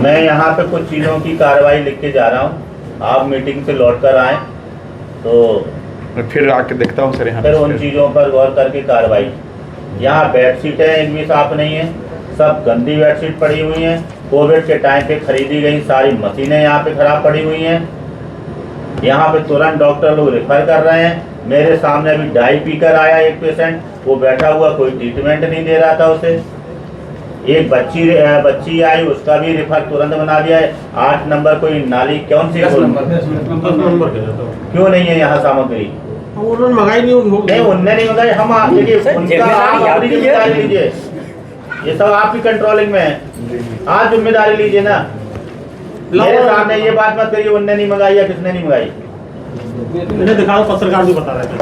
मैं यहाँ पे कुछ चीज़ों की कार्रवाई लिख के जा रहा हूँ, आप मीटिंग से लौट कर आए तो फिर आके देखता हूँ सर यहाँ फिर उन चीज़ों पर गौर करके कार्रवाई। यहाँ बेडशीटें एक भी साफ नहीं है, सब गंदी बेडशीट पड़ी हुई हैं। कोविड के टाइम पे खरीदी गई सारी मशीनें यहाँ पे खराब पड़ी हुई हैं। यहाँ पे तुरंत डॉक्टर लोग रेफर कर रहे हैं। मेरे सामने अभी डाई पीकर आया एक पेशेंट, वो बैठा हुआ, कोई ट्रीटमेंट नहीं दे रहा था उसे। एक बच्ची आई, उसका भी रेफर तुरंत बना दिया है। 8 नंबर कोई नाली, कौन सी क्यों नहीं है यहाँ सामग्री? उन्होंने मंगाई नहीं, उनने नहीं मंगाई। हम आप देखिए उनका आप अपनी जिम्मेदारी लीजिए, ये सब आपकी कंट्रोलिंग में है, आप जिम्मेदारी लीजिए ना। मेरे सामने ये बात मत करिए उनने नहीं मंगाई या किसने नहीं मंगाई। मैंने दिखा, पत्रकार भी बता रहे थे।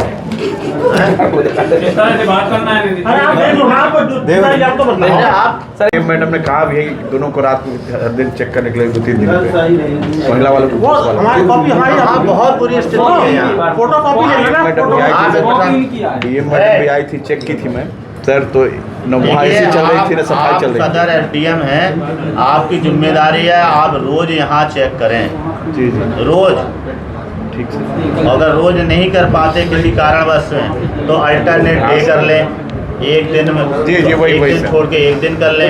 बात करना है, आप सर मैडम ने कहा भी दोनों को रात में हर दिन चेक करने के लिए 2-3 दिन पे महिला वालों को हमारी कॉपी, हमारी बहुत बुरी स्थिति है यहाँ। फोटो कॉपी ले लेना। डीएम मैडम भी आई थी, चेक की थी मैं सर, तो वहाँ ऐसी चल रही थी ना, सफाई चल रही थी। सदर एसडीएम है, आपकी जिम्मेदारी है, आप रोज यहाँ चेक करें। जी जी रोज, ठीक से। अगर रोज नहीं कर पाते किसी कारणवश में तो अल्टरनेट डे कर लें, एक दिन में जी वही एक दिन छोड़ के एक दिन कर लें।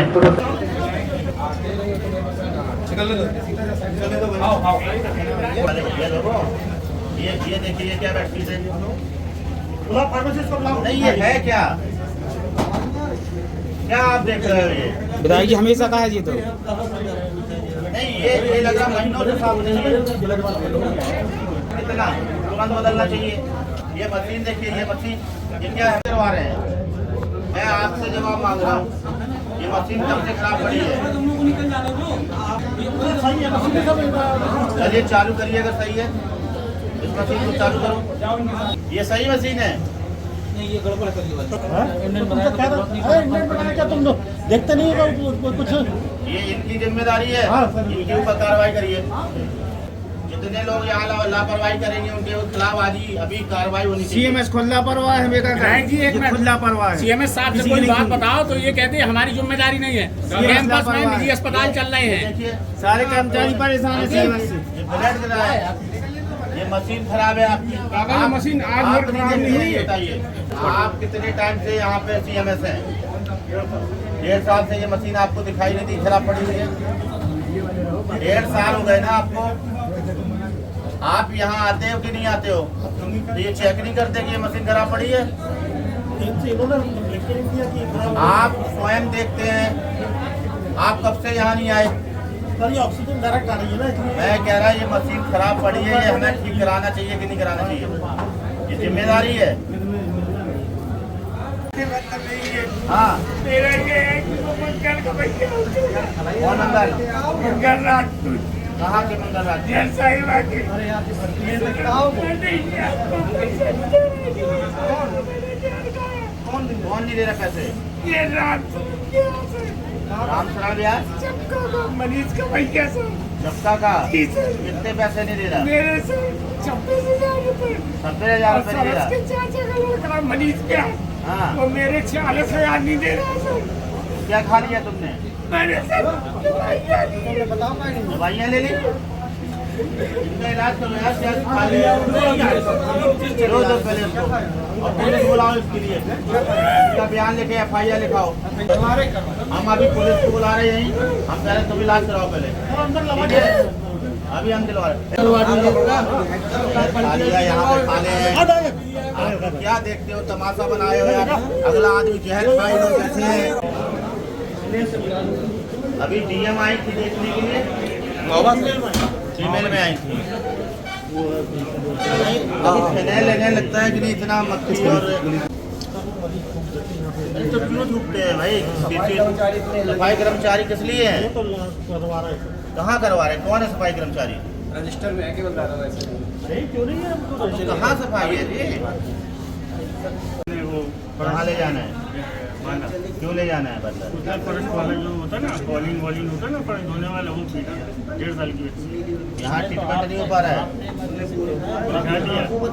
ये देखिए क्या बेडशीट है, नहीं ये है क्या क्या आप देख रहे हो? ये बताइए जी, हमेशा का है जी तो नहीं, ये लग रहा महीनों से साफ नहीं है। कितना तुरंत बदलना चाहिए। ये मशीन देखिए, ये मशीन ये क्या है करवा रहे हैं? मैं आपसे जवाब मांग रहा हूँ, ये मशीन कब से खराब पड़ी है? चलिए चालू करिए, अगर सही है इस मशीन को चालू करो। ये सही मशीन है? ये गड़बड़ कर तुम देखते नहीं है कुछ। ये इनकी जिम्मेदारी है, इनके ऊपर कार्रवाई करिए। जितने लोग यहाँ लापरवाही करेंगे उनके खिलाफ आज ही अभी कार्रवाई होनी चाहिए। सीएमएस खुद लापरवाह है, जी एक मिनट, खुद लापरवाह है। सीएमएस साहब से कोई बात बताओ तो ये कहते हैं हमारी जिम्मेदारी नहीं है। कैंपस में निजी अस्पताल चल रहे हैं, देखिए सारे कर्मचारी परेशान है सीएमएस से। ये ब्लड गिरा है, ये मशीन खराब है आपकी। काका मशीन आज आप और खराब नहीं है। बताइए आप कितने टाइम से यहाँ पे सीएमएस हैं? 1.5 साल से ये मशीन आपको दिखाई नहीं दी, खराब पड़ी हुई है। 1.5 साल हो गए ना आपको। आप यहाँ आते हो कि नहीं आते हो? तो ये चेक नहीं करते कि ये मशीन खराब पड़ी है? आप स्वयं देखते हैं, आप कब से यहाँ नहीं आए? ऑक्सीजन डायरेक्ट आ रही है ना। मैं कह रहा ये मशीन खराब पड़ी है, ये हमें ठीक कराना चाहिए कि नहीं कराना चाहिए? ये जिम्मेदारी है। हाँ कौन मंगल? कहाँ के मंगल राज? कौन नहीं दे रहा पैसे? राम सराल यार मनीष का भैया सर, सबका का कितने पैसे नहीं दे रहा? मेरे से 26,000 रुपए। 70,000 रुपए दे रहा? के चाचा का लड़का मनीष क्या, हाँ वो मेरे 46,000 नहीं दे रहा सर। क्या खा लिया तुमने? मैंने सर दवाइयाँ ले ली? इनका इलाज करो यार, क्या खा लिया? चलो तो पहले इसको और पुलिस बुलाओ इसके लिए, इसका बयान लेके FIR लिखाओ। हम अभी पुलिस को बुला रहे हैं, हम कह रहे तुम इलाज कराओ पहले। ठीक है, अभी हम दिलवा रहे यहाँ पे खाने हैं। क्या देखते हो, तमाशा बनाए हो यार? अगला आदमी जहर खाए हो कैसे है? अभी DM आई थी देखने के लिए, फीमेल में आई थी। अभी फिनाइल लेने लगता है कि नहीं, इतना मक्खी और तो क्यों झूठते हैं भाई? सफाई कर्मचारी किस लिए हैं? कहाँ करवा रहे? कौन है सफाई कर्मचारी? रजिस्टर में है केवल दादा वैसे क्यों नहीं है? कहाँ सफाई है जी? कहाँ ले जाना है? क्यों ले जाना है बंदा? फर्स्ट वाला जो होता है ना, बॉलिंग होता है ना, फर्स्ट धोने वाला, वो पीटा 1.5 साल की बच्ची। यहाँ ट्रीटमेंट नहीं हो पा रहा है,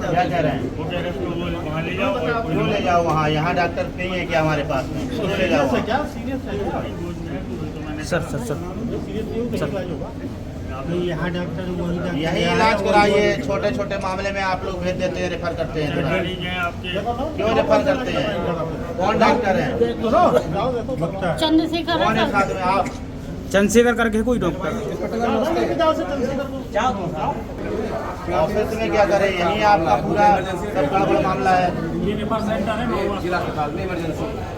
क्या कह रहे हैं? वो कह रहे हैं उसको वहाँ ले जाओ। क्यों ले जाओ वहाँ? यहाँ डॉक्टर नहीं है क्या हमारे पास में? क्यों ले जाओ वहाँ? क्या सीरियस है? यहाँ डॉक्टर वही डॉक्टर यही इलाज कराइए। छोटे छोटे मामले में आप लोग भेज देते हैं, रेफर करते हैं। मरीज हैं आपके क्यों रेफर करते हैं? कौन डॉक्टर है? चंद्रशेखर कौन है साथ में? आप चंद्रशेखर करके कोई डॉक्टर ऑफिस में क्या करें? यही आपका पूरा सब गड़बड़ मामला है।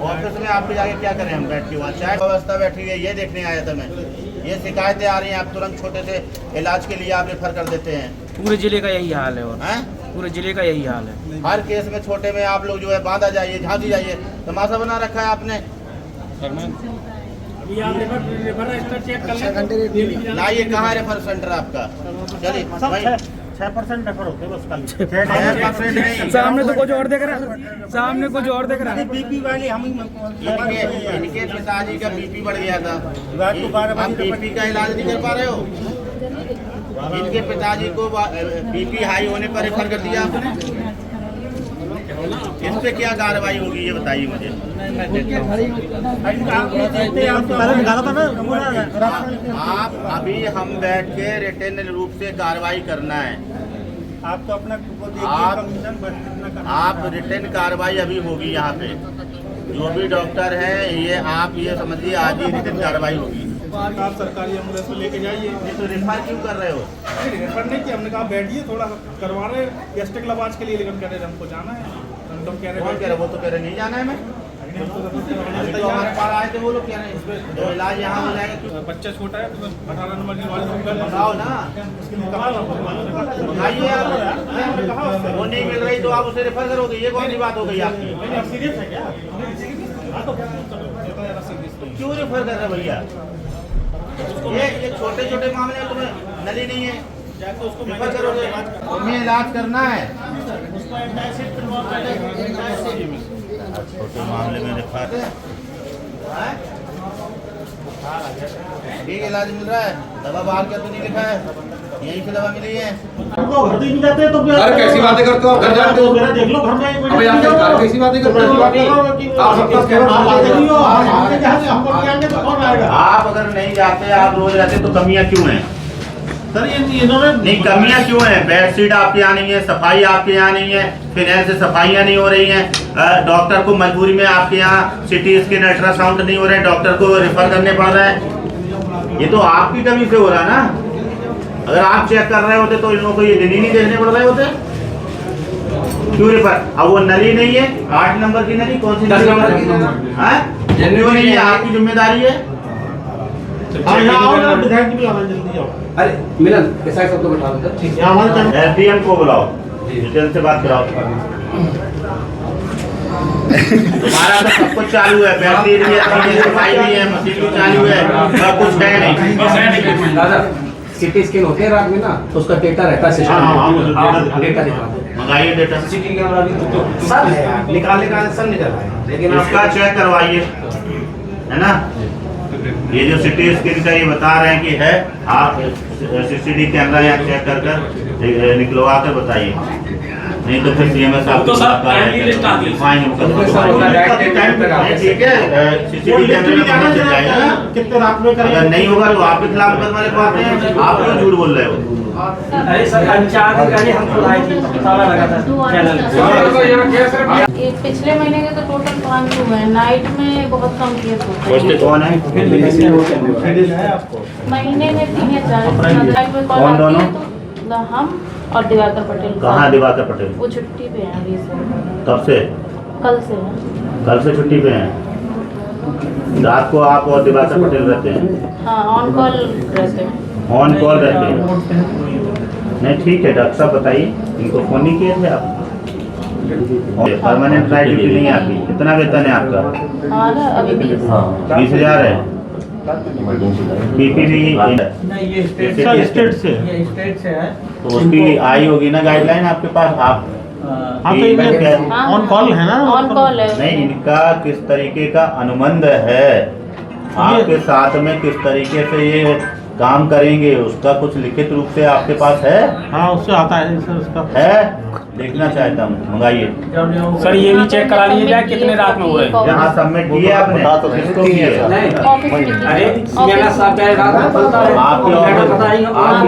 ऑफिस में आप जाके क्या करें? हम बैठ के वहाँ चाय व्यवस्था बैठी हुई है, ये देखने आया था मैं। ये शिकायतें आ रही हैं, आप तुरंत छोटे से इलाज के लिए आप रेफर कर देते हैं। पूरे जिले का यही हाल है। और हैं? पूरे जिले का यही हाल है। हर केस में छोटे में आप लोग जो है बांधा जाइए, झांकी जाइए, तमाशा बना रखा है आपने। अभी आप रेफर रजिस्टर चेक कर लें। लाइए, कहाँ रेफर सेंटर आपका? चलिए भाई, 6% रेफर होते हैं बस कल। 6% नहीं। सामने तो कुछ और देख रहा है, सामने कुछ और देख रहा है। बीपी वाले हम इनके पिताजी का बीपी बढ़ गया था। आप बीपी का इलाज नहीं कर पा रहे हो? इनके पिताजी को बीपी हाई होने पर रेफर कर दिया आपने। इस पे क्या कार्रवाई होगी ये बताइए मुझे। आप अभी हम बैठ के रिटर्न रूप से कार्रवाई करना है। आप तो अपना आप रिटर्न कार्रवाई अभी होगी यहाँ पे। जो भी डॉक्टर है ये आप ये समझिए आज ही रिटर्न कार्रवाई होगी। आप सरकारी एम्बुलेंस में लेके जाइए। नहीं तो रेफर क्यों कर रहे हो? रेफर नहीं किया, हमने कहा बैठिए, थोड़ा करवा रहे गैस्ट्रिक लवाज के लिए, लेकिन कह रहे हमको जाना है। हम तो कह रहे कौन कह रहे? वो तो कह रहे नहीं जाना है। मैं अभी तो हमारे पास आए थे वो लोग कह रहे हैं जो इलाज यहाँ हो जाएगा। क्यों? बच्चा छोटा है तो 18 नंबर की वाली बताओ ना, बताइए आप। वो नहीं मिल रही तो आप उसे रेफर करोगे? ये कौन सी बात हो गई आपकी? सीरियस है क्या? क्यों रेफर कर रहे भैया? ये छोटे छोटे मामले में तुम्हें नली नहीं है, उसको रेफर करोगे? तुम्हें इलाज करना है। छोटे मामले में रेफर ठीक इलाज मिल रहा है। दवा बाहर क्या तो नहीं लिखा है, यहीं से दवा मिली है। घर नहीं जाते तो अरे कैसी बातें करते हो? घर जाते हो? मेरा देख लो, घर में अबे आप कैसी बातें करते हो? आप सबका आप अगर नहीं जाते, आप रोज रहते तो कमियां क्यों हैं? सर ये इन्होंने नहीं, कमियां क्यों हैं? बेडशीट आपके यहाँ नहीं है, सफाई आपके यहाँ नहीं है, फिनाइल से सफाइयाँ नहीं हो रही हैं। डॉक्टर को मजबूरी में आपके यहाँ सिटी स्कैन अल्ट्रासाउंड नहीं हो रहे हैं, डॉक्टर को रेफर करने पड़ रहे हैं। ये तो आपकी कमी से हो रहा है ना। अगर आप चेक कर रहे होते तो इन लोगों को ये दिन ही नहीं देखने पड़ रहे होते। क्यों रेफर? अब वो नली नहीं है, 8 नंबर की नली, कौन सी नली? क्यों नहीं है? आपकी जिम्मेदारी है। विधायक जी बुलाना, जल्दी आओ। अरे मिलन कैसा सबको बैठा दो। ठीक है एसडीएम को बुलाओ, डिटेल से बात कराओ। तुम्हारा तो सब कुछ चालू है, बैटरी भी है, सफाई भी है, मशीन भी चालू है, सब कुछ है नहीं। दादा सिटी स्कैन होते हैं रात में ना, तो उसका डेटा रहता है सिस्टम में। डेटा दिखा मंगाइए डेटा। सीसीटीवी कैमरा भी तो सब है यार, निकालने का सब निकल रहा है, लेकिन उसका चेक करवाइए, है ना। ये जो सिटी स्कैन का ये बता रहे हैं कि है, आप सीसीटीवी कैमरा यहाँ चेक कर निकलवा कर बताइए, नहीं तो फिर सीएमएस आपको ठीक है। सीसीटीवी कैमरा कितने रात में अगर नहीं होगा तो आपके खिलाफ मुकदमा लिखवाते हैं। आप क्यों झूठ बोल रहे हो? अरे सर ये पिछले महीने के तो टोटल 5 हुए हैं, नाइट में बहुत कम केस होते हैं। कौन है? महीने में 3 या 4 नाइट में कॉल कौन आती दोनों? है तो हम और दिवाकर पटेल। कहाँ दिवाकर पटेल? वो छुट्टी पे हैं अभी से। कब से? कल से है। कल से छुट्टी पे हैं। रात को आप और दिवाकर पटेल रहते हैं? हाँ, ऑन कॉल रहते हैं। ऑन कॉल रहते हैं? नहीं ठीक है डॉक्टर साहब, बताइए इनको फोन नहीं किए थे आप? परमानेंट नाइट ड्यूटी नहीं है आपकी? कितना वेतन है आपका? हमारा अभी 20,000 है। बीपी भी स्टेट से है। तो उसकी आई होगी ना गाइडलाइन आपके पास? आप ऑन कॉल है ना? ऑन कॉल है। नहीं, इनका किस तरीके का अनुबंध है आपके साथ में, किस तरीके से ये काम करेंगे, उसका कुछ लिखित रूप से आपके पास है? हाँ, उससे आता है सर, उसका है। देखना चाहता हूँ, मंगाइए। सर ये भी चेक करा लीजिए कितने रात में हुए। यहाँ सबमिट किए आपने, किसको किए? ऑफिस में अरे सीएमएस साहब का रात में पता है आपके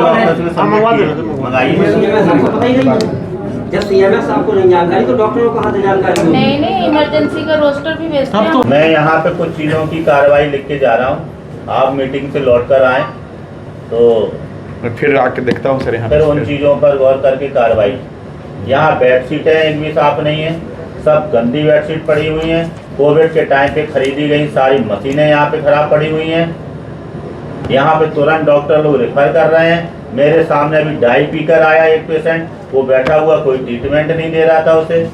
ऑफिस में सबमिट किए, मंगाइए। आपको पता ही नहीं है। जब सीएमएस साहब को नहीं जानकारी तो डॉक्टरों को कहाँ से जानकारी होगी? नहीं इमरजेंसी का रोस्टर भी भेजते हैं। मैं यहाँ पे कुछ चीज़ों की कार्रवाई लिख के जा रहा हूँ, आप मीटिंग से लौट कर आए तो मैं फिर आके देखता हूँ सर यहाँ फिर उन चीज़ों पर गौर करके कार्रवाई। यहाँ बेडशीटें एक भी साफ नहीं है, सब गंदी बेडशीट पड़ी हुई हैं। कोविड के टाइम पे खरीदी गई सारी मशीनें यहाँ पे खराब पड़ी हुई हैं। यहाँ पे तुरंत डॉक्टर लोग रेफर कर रहे हैं। मेरे सामने अभी डाई पीकर आया एक पेशेंट, वो बैठा हुआ, कोई ट्रीटमेंट नहीं दे रहा था उसे।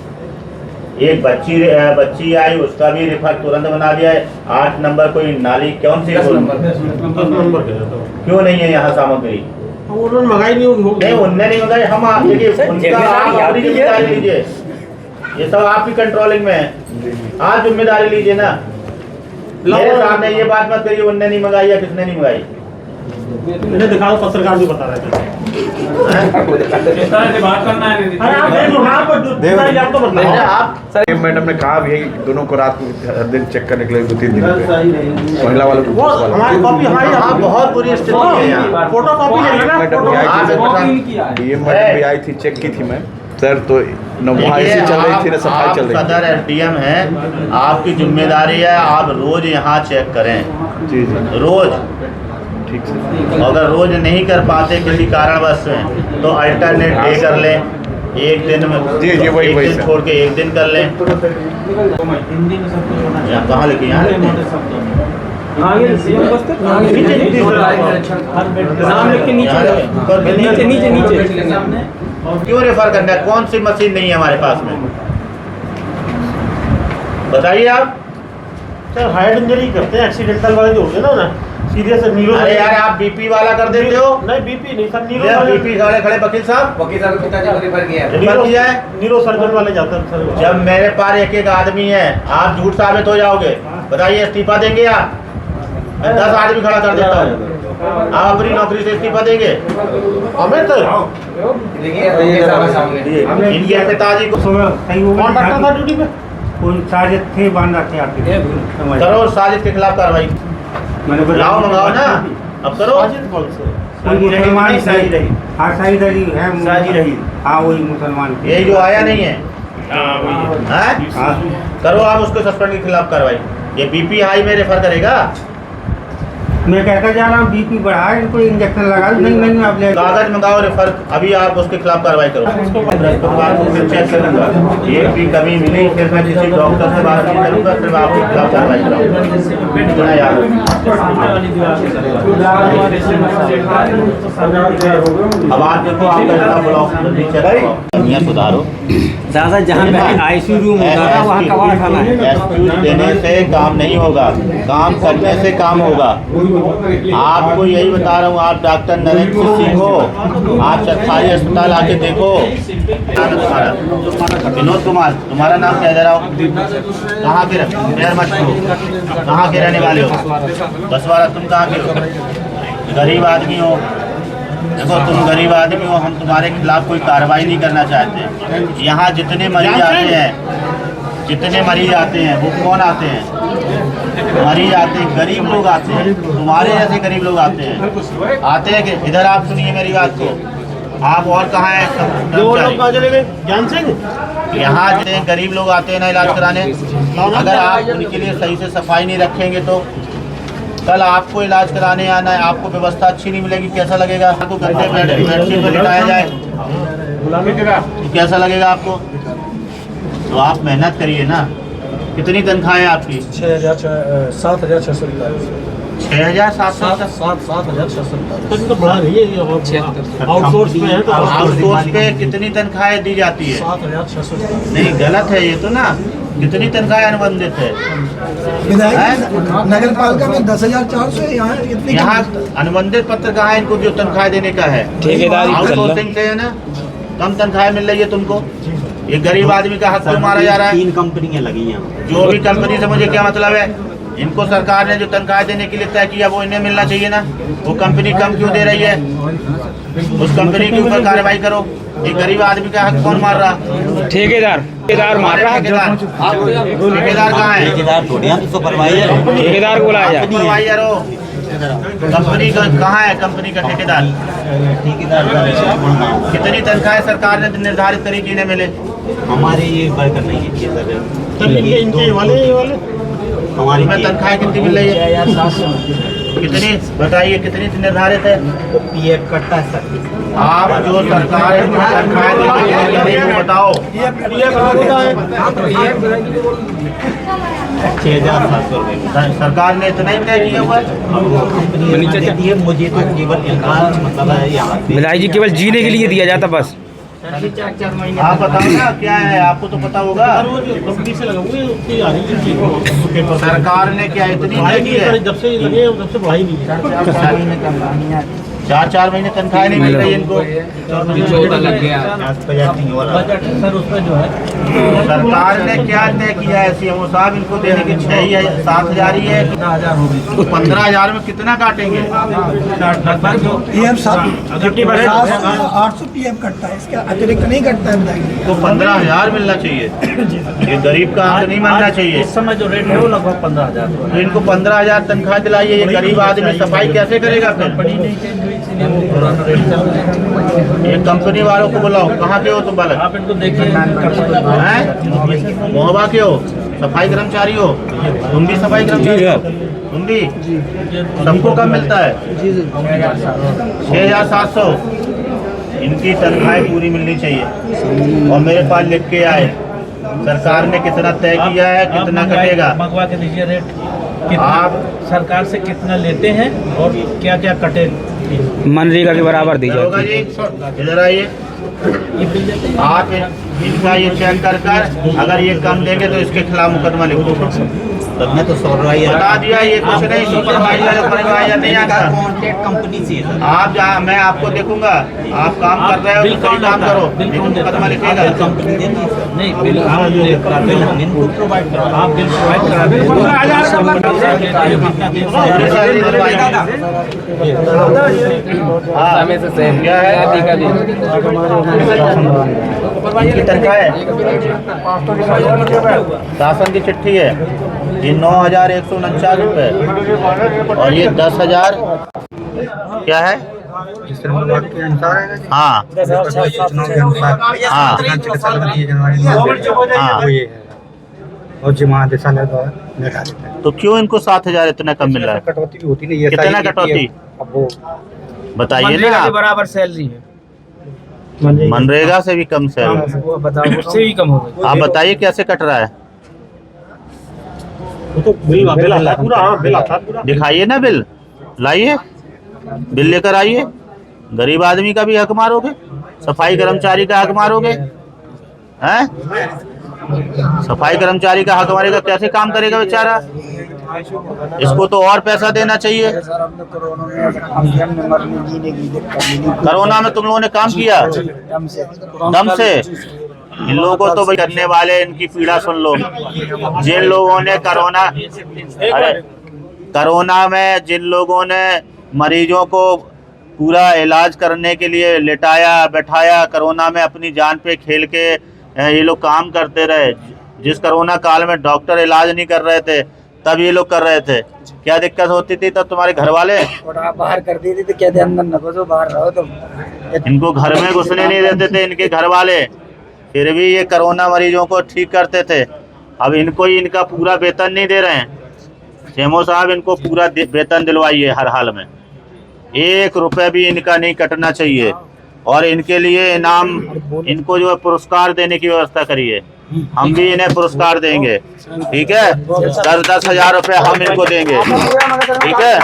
एक बच्ची आई, उसका भी रेफर तुरंत बना दिया है। 8 नंबर कोई नाली कौन सी क्यों नहीं है यहाँ सामग्री? उन्होंने मंगाई नहीं नहीं, उनने नहीं मंगाई, हम आप देखिए उनका आप अपनी जिम्मेदारी लीजिए। ये सब आपकी कंट्रोलिंग में है, आप जिम्मेदारी लीजिए ना। मेरे सामने ये बात मत करिए उनने नहीं मंगाई या किसने नहीं मंगाई। इन्हें दिखाओ, पत्रकार भी बता रहे थे। बात करना है। अरे आप देख लो ना, आप तो बताओ। आप सर मैडम ने कहा भी है कि दोनों को रात को हर दिन चेक करने के लिए 2-3 दिन पे महिला वालों को वो हमारी कॉपी हाँ, बहुत बुरी स्थिति है यहाँ। फोटो कॉपी ले लेना। मैडम भी आई थी, डीएम मैडम भी आई थी, चेक की थी मैं सर, तो नौभाई से चल रही थी ना, सफाई चल रही थी। सदर एसडीएम है, आपकी जिम्मेदारी है, आप रोज यहाँ चेक करें। जी जी रोज ठीक से। अगर रोज नहीं कर पाते किसी कारणवश से तो अल्टरनेट डे कर लें। एक दिन में जी, वही एक दिन सर। छोड़ के एक दिन कर लें। यहाँ कहाँ लेके यहाँ लेके? क्यों रेफर करना है? कौन सी मशीन नहीं है हमारे पास में? बताइए आप। सर हेड इंजरी करते हैं, एक्सीडेंटल वाले जो होते हैं ना, सीरियस न्यूरो। अरे यार आप बीपी वाला कर देते हो। नहीं बीपी नहीं सर, न्यूरो यार वाले। बीपी खड़े खड़े वकील साहब वकील साहब के पिताजी को रेफर किया है। रेफर किया है। न्यूरो सर्जन वाले जाते हैं सर। जब मेरे पास एक एक आदमी है, आप झूठ साबित हो जाओगे। बताइए इस्तीफा देंगे आप? मैं 10 आदमी खड़ा कर देता हूँ, आप अपनी नौकरी से इस्तीफा देंगे? हमें तो देखिए वकील साहब के सामने इनके पिताजी को कौन डॉक्टर था ड्यूटी पे? साजिद थे, बांध रखे आपके करो साजिद के खिलाफ कार्रवाई। लाओ मंगाओ ना, अब करो। साजिद कौन से? मुसलमान साजिद रही, हाँ साजिद अली है, साजिद रही, हाँ वही मुसलमान। यही जो आया नहीं है, हाँ? करो आप उसको सस्पेंड के खिलाफ कार्रवाई। ये बीपी हाई में रेफर करेगा। मैं कहता जा रहा हूँ बीपी बढ़ा है, इनको इंजेक्शन लगा दो। नहीं आप ले कागज मंगाओ रेफर, अभी आप उसके खिलाफ कार्रवाई करो। बृहस्पतिवार को फिर चेक करूंगा, एक भी कमी मिली फिर मैं किसी डॉक्टर से बात नहीं करूंगा, फिर आपके खिलाफ कार्रवाई कराऊंगा। इतना याद अब आप देखो, आपका ब्लॉक सुधारो। दादा जहाँ आईसीयू रूम होता है वहाँ कबाड़ खाना है। एक्सक्यूज देने से काम नहीं होगा, काम करने से काम होगा। आपको यही बता रहा हूँ, आप डॉक्टर नरेंद्र सिंह हो, आप सरकारी अस्पताल आके देखो। विनोद कुमार, तुम्हारा नाम क्या दे रहा हो? कहाँ के कहाँ के रहने वाले हो? बसवाड़ा। तुम कहाँ के हो? गरीब आदमी हो। देखो तुम गरीब आदमी हो, हम तुम्हारे खिलाफ कोई कार्रवाई नहीं करना चाहते। यहाँ जितने मरीज आते हैं वो कौन आते हैं? मरीज आते हैं, गरीब लोग आते हैं, तुम्हारे जैसे गरीब लोग आते हैं कि इधर आप सुनिए मेरी बात को। आप और कहाँ हैं? ज्ञान सिंह। यहाँ जितने गरीब लोग आते हैं ना इलाज कराने, अगर आप उनके लिए सही से सफाई नहीं रखेंगे तो कल आपको इलाज कराने आना है, आपको व्यवस्था अच्छी नहीं मिलेगी, कैसा लगेगा? आपको गंदे बेडशीट में लिटाया जाए तो कैसा लगेगा आपको? तो आप मेहनत करिए ना। कितनी तनख्वाह है आपकी? 7,600 7,700। तो बढ़ा नहीं है, आउटसोर्स में है तो आउटसोर्स पे कितनी तनख्वाहें दी जाती है? 7,600। नहीं गलत है ये तो ना। कितनी तनख्वाहें अनुबंधित है? नगर पालिका में 10,400 है। यहाँ अनुबंधित पत्र कहाँ है इनको जो तनख्वाह देने का है? आउटसोर्सिंग से है ना, कम तनख्वाह मिल रही है तुमको। ये गरीब आदमी का हक क्यों मारा जा रहा है? 3 कंपनियां लगी हैं। जो भी कंपनी से मुझे क्या मतलब है? इनको सरकार ने जो तनख्वाह देने के लिए तय किया वो इन्हें मिलना चाहिए ना। वो कंपनी कम क्यों दे रही है, उस कंपनी के ऊपर कार्रवाई करो। एक गरीब आदमी का हक कौन मार रहा? ठेकेदार मार रहा है। ठेकेदार कहाँ है? ठेकेदार को बुलाया जाए। सुपरवाइजर हो, कंपनी का कहाँ है? कंपनी का ठेकेदार कितनी तनख्वाह सरकार ने निर्धारित करी कि इन्हें मिले? हमारे ये वर्कर नहीं है हमारी में तनख्वाह कितनी मिल रही है? कितनी बताइए, कितनी निर्धारित है? पीएफ कटता है सर। आप जो सरकार तनख्वाह देती है वो बताओ। 6,700 रुपये सरकार ने इतना ही तय किया हुआ है। मुझे तो केवल मतलब है यहाँ मिलाई जी केवल जीने के लिए दिया जाता बस। आप बताओ ना क्या है, आपको तो पता होगा। सरकार ने क्या इतनी तय की है? जब से लगे तब से बढ़ाई नहीं है। 4 महीने तनख्वाह नहीं मिल रही इनको। लग गया सर उसमें जो है सरकार ने क्या तय किया है? सीएमओ साहब इनको देने की 7,000 ही है। 15,000 में कितना काटेंगे? पीएफ 800 पीएफ कटता है, इसके अतिरिक्त नहीं कटता है बताइए। तो 15,000 मिलना चाहिए। ये गरीब का हक नहीं मानना चाहिए। इस समय जो रेट है वो लगभग 15,000। तो इनको 15,000 तनख्वाह दिलाइए। ये गरीब आदमी सफाई कैसे करेगा फिर? ये कंपनी वालों को बुलाओ। कहाँ के हो तुम बालक? आप इनको देखिए हैं? मोहबा के हो? सफाई कर्मचारी हो? तुम भी सफाई कर्मचारी हो? तुम भी? सबको कम मिलता है? 6,700। इनकी तनख्वाह पूरी मिलनी चाहिए और मेरे पास लिख के आए सरकार ने कितना तय किया है, कितना कटेगा। मंगवा के दीजिए रेट। आप सरकार से कितना लेते हैं और क्या क्या कटे। मनरेगा के बराबर दी होगा जाती जी, इधर आइए। आप इनका ये चेक कर अगर ये कम देंगे तो इसके खिलाफ मुकदमा लिखो। मैं तो बता दिया ये कुछ नहीं। सुपरवाइजर नहीं आता। कंपनी से आप जहाँ मैं आपको देखूंगा, आप काम कर रहे हो तो सही काम करो, लेकिन मुकदमा लिखेगा। कंपनी नहीं बिल आप इनको प्रोवाइड करो। आप बिल प्रोवाइड करा दें। क्या है? इनकी तनख्वाह है, शासन की चिट्ठी है। ये 9,149 रुपये और ये 10,000 क्या है? हाँ और जमा देता तो क्यों इनको 7,000 इतना कम मिल रहा है? कटौती भी होती नहीं है। कितना कटौती अब वो बताइए ना आप। बराबर सैलरी है, मनरेगा से भी कम सैलरी। वो बताओ उससे भी कम हो गई। आप बताइए कैसे कट रहा है? तो बिल आता है दिखाइए ना बिल, लाइए बिल लेकर आइए। गरीब आदमी का भी हक मारोगे, सफाई कर्मचारी का हक मारोगे हैं? सफाई कर्मचारी का हक मारेगा, कैसे काम करेगा बेचारा? इसको तो और पैसा देना चाहिए। कोरोना में तुम लोगों ने काम किया दम से। इन लोगों को तो भाई करने वाले, इनकी पीड़ा सुन लो। जिन लोगों ने कोरोना में जिन लोगों ने मरीजों को पूरा इलाज करने के लिए लेटाया बैठाया, कोरोना में अपनी जान पे खेल के ये लोग काम करते रहे। जिस कोरोना काल में डॉक्टर इलाज नहीं कर रहे थे तब ये लोग कर रहे थे। क्या दिक्कत होती थी तब? तुम्हारे घर वाले बाहर कर देते थे, कहते अंदर न घुसो, बाहर रहो। तो इनको घर में घुसने नहीं देते थे इनके घर वाले, फिर भी ये कोरोना मरीजों को ठीक करते थे। अब इनको ही इनका पूरा वेतन नहीं दे रहे हैं। सीएमओ साहब इनको पूरा वेतन दिलवाइए हर हाल में। 1 रुपये भी इनका नहीं कटना चाहिए और इनके लिए इनाम, इनको जो है पुरस्कार देने की व्यवस्था करिए। हम भी इन्हें पुरस्कार देंगे, ठीक है? 10-10 हज़ार रुपये हम इनको देंगे, ठीक है?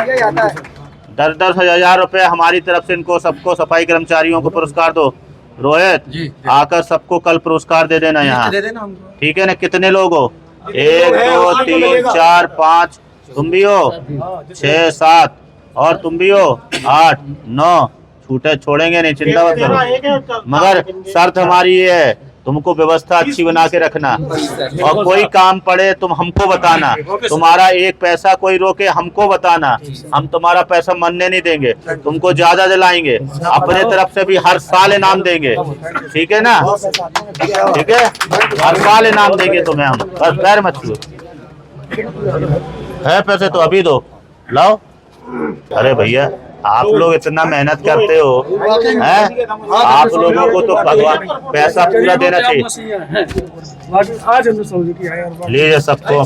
10-10 हज़ार रुपये हमारी तरफ से इनको सबको सफाई कर्मचारियों को पुरस्कार दो। रोहित आकर सबको कल पुरस्कार दे देना यहाँ, ठीक है ना? कितने लोग हो? 1 2 3 4 5, तुम भी हो 6 7 और तुम भी हो 8 9। छूटे छोड़ेंगे नहीं, चिंता मत करो। मगर शर्त हमारी ये है तुमको व्यवस्था अच्छी बना के रखना, और कोई काम पड़े तुम हमको बताना, तुम्हारा एक पैसा कोई रोके हमको बताना, हम तुम्हारा पैसा मरने नहीं देंगे, तुमको ज्यादा दिलाएंगे, अपने तरफ से भी हर साल इनाम देंगे, ठीक है ना? ठीक है, हर साल इनाम देंगे तुम्हें हम, बस पैर मत छुओ। है पैसे तो अभी दो, लाओ। अरे भैया आप लोग इतना मेहनत करते हो, हैं? आप लोगों को तो भगवान पैसा पूरा देना चाहिए। लीजिए सबको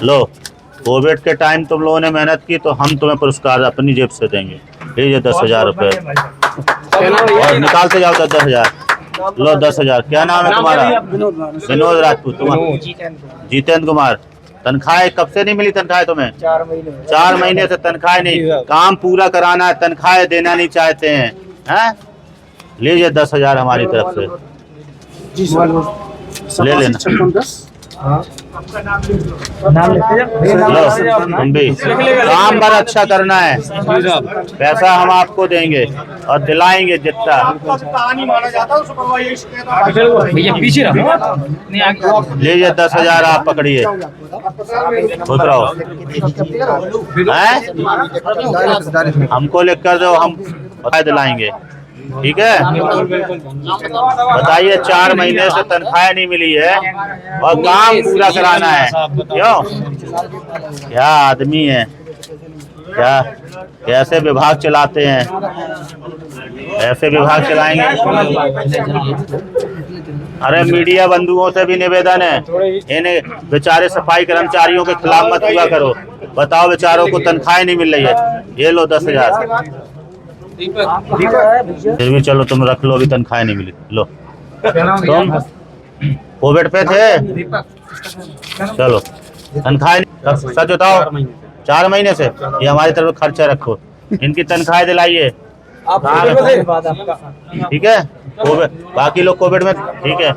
लो। कोविड के टाइम तुम लोगों ने मेहनत की तो हम तुम्हें पुरस्कार अपनी जेब से देंगे। लीजिए 10,000 रुपए और निकालते जाओ 10,000। लो 10,000। क्या नाम है तुम्हारा? विनोद राजपूत। तुम्हारा? जितेंद्र कुमार। तनख्वाह कब से नहीं मिली? तनख्वाह तुम्हें 4 महीने से तनख्वाह नहीं। काम पूरा कराना है, तनख्वाह देना नहीं चाहते हैं। लीजिए 10,000 हमारी तरफ से ले लेना। तुम भी काम बड़ा अच्छा करना है, पैसा हम आपको देंगे और दिलाएंगे जितना। लीजिए 10,000 आप पकड़िए, खुश रहो। हमको लिख कर दो, हम दिलाएंगे, ठीक है? बताइए 4 महीने से तनख्वाह नहीं मिली है और काम पूरा कराना है। क्यों? क्या आदमी है, क्या कैसे विभाग चलाते हैं? ऐसे विभाग चलाएंगे? अरे मीडिया बंधुओं से भी निवेदन है, इन्हें बेचारे सफाई कर्मचारियों के खिलाफ मत हुआ करो। बताओ बेचारों को तनख्वाह नहीं मिल रही है। ये लो 10,000। फिर भी चलो तुम रख लो, अभी तनख्वाह नहीं मिली। लो तुम कोविड पे थे, चलो तनख्वाह सच बताओ 4 महीने से। ये हमारी तरफ खर्चा रखो, इनकी तनख्वाह दिलाइए, ठीक है? कोविड बाकी लोग कोविड में, ठीक है?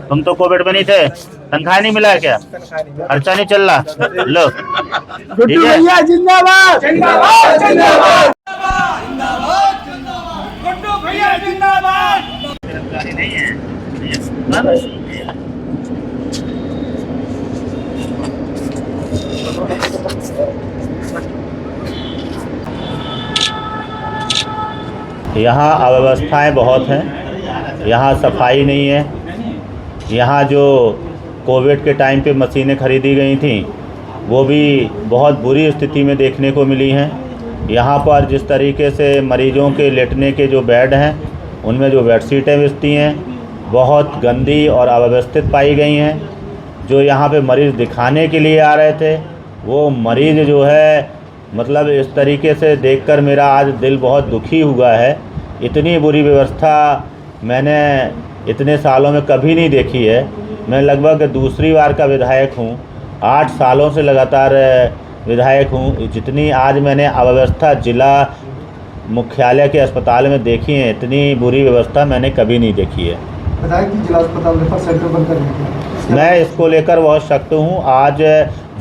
तुम तो कोविड में नहीं थे, तनख्वाह नहीं मिला है क्या? खर्चा नहीं चल रहा? लो ठीक है। जिंदाबाद जिंदाबाद जिंदाबाद नहीं है। यहाँ अव्यवस्थाएं बहुत हैं, यहाँ सफाई नहीं है। यहाँ जो कोविड के टाइम पे मशीनें खरीदी गई थी वो भी बहुत बुरी स्थिति में देखने को मिली हैं। यहाँ पर जिस तरीके से मरीजों के लेटने के जो बेड हैं उनमें जो बेडशीटें बिछती हैं बहुत गंदी और अव्यवस्थित पाई गई हैं। जो यहाँ पे मरीज़ दिखाने के लिए आ रहे थे वो मरीज़ जो है मतलब इस तरीके से देखकर मेरा आज दिल बहुत दुखी हुआ है। इतनी बुरी व्यवस्था मैंने इतने सालों में कभी नहीं देखी है। मैं लगभग दूसरी बार का विधायक हूँ, 8 सालों से लगातार विधायक हूँ। जितनी आज मैंने अव्यवस्था जिला मुख्यालय के अस्पताल में देखी है, इतनी बुरी व्यवस्था मैंने कभी नहीं देखी है। विधायक जी जिला अस्पताल रेफर सेंटर बंद कर दिया। मैं इसको लेकर बहुत सख्त हूँ। आज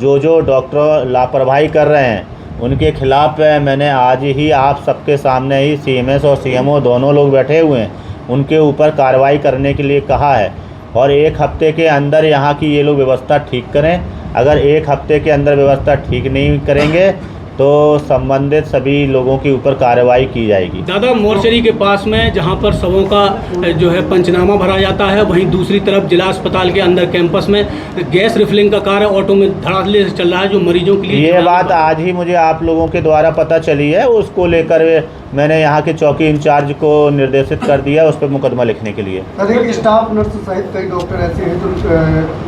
जो डॉक्टर लापरवाही कर रहे हैं उनके खिलाफ़ मैंने आज ही आप सबके सामने ही CMS और CMO दोनों लोग बैठे हुए हैं, उनके ऊपर कार्रवाई करने के लिए कहा है। और 1 हफ्ते के अंदर यहाँ की ये लोग व्यवस्था ठीक करें। अगर 1 हफ्ते के अंदर व्यवस्था ठीक नहीं करेंगे तो संबंधित सभी लोगों के ऊपर कार्रवाई की जाएगी। दादा मोर्चरी के पास में जहां पर शवों का जो है पंचनामा भरा जाता है, वहीं दूसरी तरफ जिला अस्पताल के अंदर कैंपस में गैस रिफिलिंग का कार्य ऑटो में धड़ाधड़ से चल रहा है, जो मरीजों के लिए। ये बात आज ही मुझे आप लोगों के द्वारा पता चली है। उसको लेकर मैंने यहाँ के चौकी इंचार्ज को निर्देशित कर दिया उस पर मुकदमा लिखने के लिए। स्टाफ नर्स सहित कई डॉक्टर ऐसे हैं जो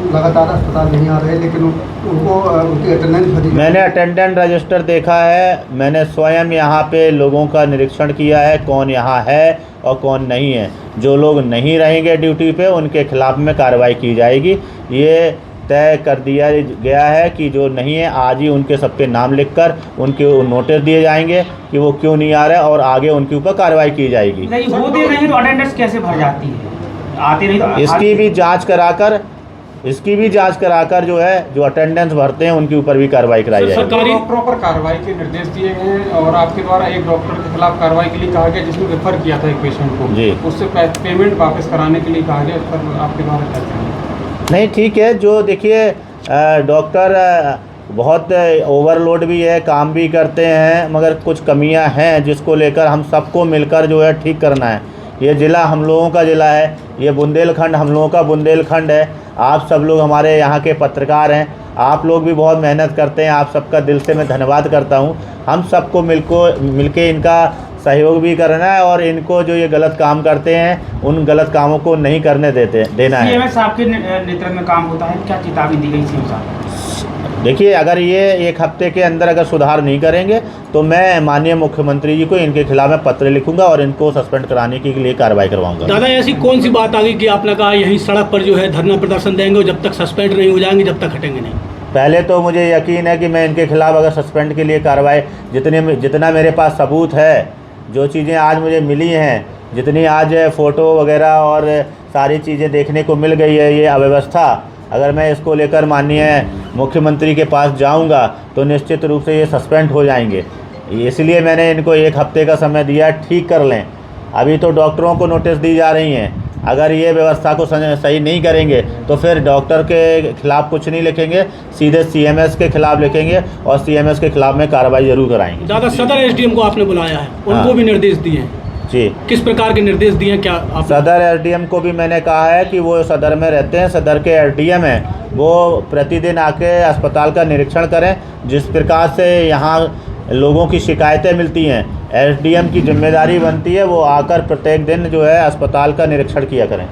लगातार अस्पताल नहीं आ रहे, लेकिन उनको उनकी अटेंडेंस मैंने अटेंडेंट रजिस्टर देखा है। मैंने स्वयं यहाँ पे लोगों का निरीक्षण किया है, कौन यहाँ है और कौन नहीं है। जो लोग नहीं रहेंगे ड्यूटी पे उनके खिलाफ में कार्रवाई की जाएगी। ये तय कर दिया गया है कि जो नहीं है आज ही उनके सबके नाम लिखकर उनके नोटिस दिए जाएंगे कि वो क्यों नहीं आ रहे और आगे उनके ऊपर कार्रवाई की जाएगी। नहीं होते नहीं तो अटेंडेंस कैसे भर जाती है? आते नहीं तो इसकी भी जांच कराकर इसकी भी जांच कराकर जो है जो अटेंडेंस भरते हैं उनके ऊपर भी कार्रवाई कराई जाएगी। सरकारी डॉक्टरों पर कार्रवाई के निर्देश दिए गए हैं और आपके द्वारा एक डॉक्टर के खिलाफ कार्रवाई के लिए कहा गया जिसने रेफर किया था एक पेशेंट को, जी, उससे पेमेंट वापस कराने के लिए कहा गया, पर आपके द्वारा क्या कहेंगे? नहीं ठीक है। जो देखिए डॉक्टर बहुत ओवरलोड भी है, काम भी करते हैं, मगर कुछ कमियां हैं जिसको लेकर हम सबको मिलकर जो है ठीक करना है। ये ज़िला हम लोगों का ज़िला है, ये बुंदेलखंड हम लोगों का बुंदेलखंड है। आप सब लोग हमारे यहाँ के पत्रकार हैं, आप लोग भी बहुत मेहनत करते हैं, आप सबका दिल से मैं धन्यवाद करता हूँ। हम सबको मिलके इनका सहयोग भी करना है और इनको जो ये गलत काम करते हैं उन गलत कामों को नहीं करने देना है। सीएम साहब के नेतृत्व में काम होता है, क्या चेतावनी दी गई सीएम साहब? देखिए अगर ये एक हफ्ते के अंदर अगर सुधार नहीं करेंगे तो मैं माननीय मुख्यमंत्री जी को इनके खिलाफ में पत्र लिखूंगा और इनको सस्पेंड कराने के लिए कार्रवाई करवाऊंगा। दादा ऐसी कौन सी बात आ गई कि आपने कहा यहीं सड़क पर जो है धरना प्रदर्शन देंगे और जब तक सस्पेंड नहीं हो जाएंगे जब तक हटेंगे नहीं? पहले तो मुझे यकीन है कि मैं इनके खिलाफ अगर सस्पेंड के लिए कार्रवाई जितना मेरे पास सबूत है, जो चीज़ें आज मुझे मिली हैं, जितनी आज फ़ोटो वगैरह और सारी चीज़ें देखने को मिल गई है, ये अव्यवस्था, अगर मैं इसको लेकर माननीय मुख्यमंत्री के पास जाऊंगा तो निश्चित रूप से ये सस्पेंड हो जाएंगे। इसलिए मैंने इनको एक हफ्ते का समय दिया, ठीक कर लें। अभी तो डॉक्टरों को नोटिस दी जा रही हैं, अगर ये व्यवस्था को सही नहीं करेंगे तो फिर डॉक्टर के खिलाफ कुछ नहीं लिखेंगे, सीधे सीएमएस के खिलाफ लिखेंगे और सीएमएस के खिलाफ में कार्रवाई जरूर कराएंगे। दादा सदर एसडीएम को आपने बुलाया है, उनको भी निर्देश दिए हैं जी? किस प्रकार के निर्देश दिए हैं? क्या आप सदर एसडीएम को भी मैंने कहा है कि वो सदर में रहते हैं, सदर के एसडीएम हैं, वो प्रतिदिन आके अस्पताल का निरीक्षण करें। जिस प्रकार से यहाँ लोगों की शिकायतें मिलती हैं, एसडीएम की जिम्मेदारी बनती है वो आकर प्रत्येक दिन जो है अस्पताल का निरीक्षण किया करें।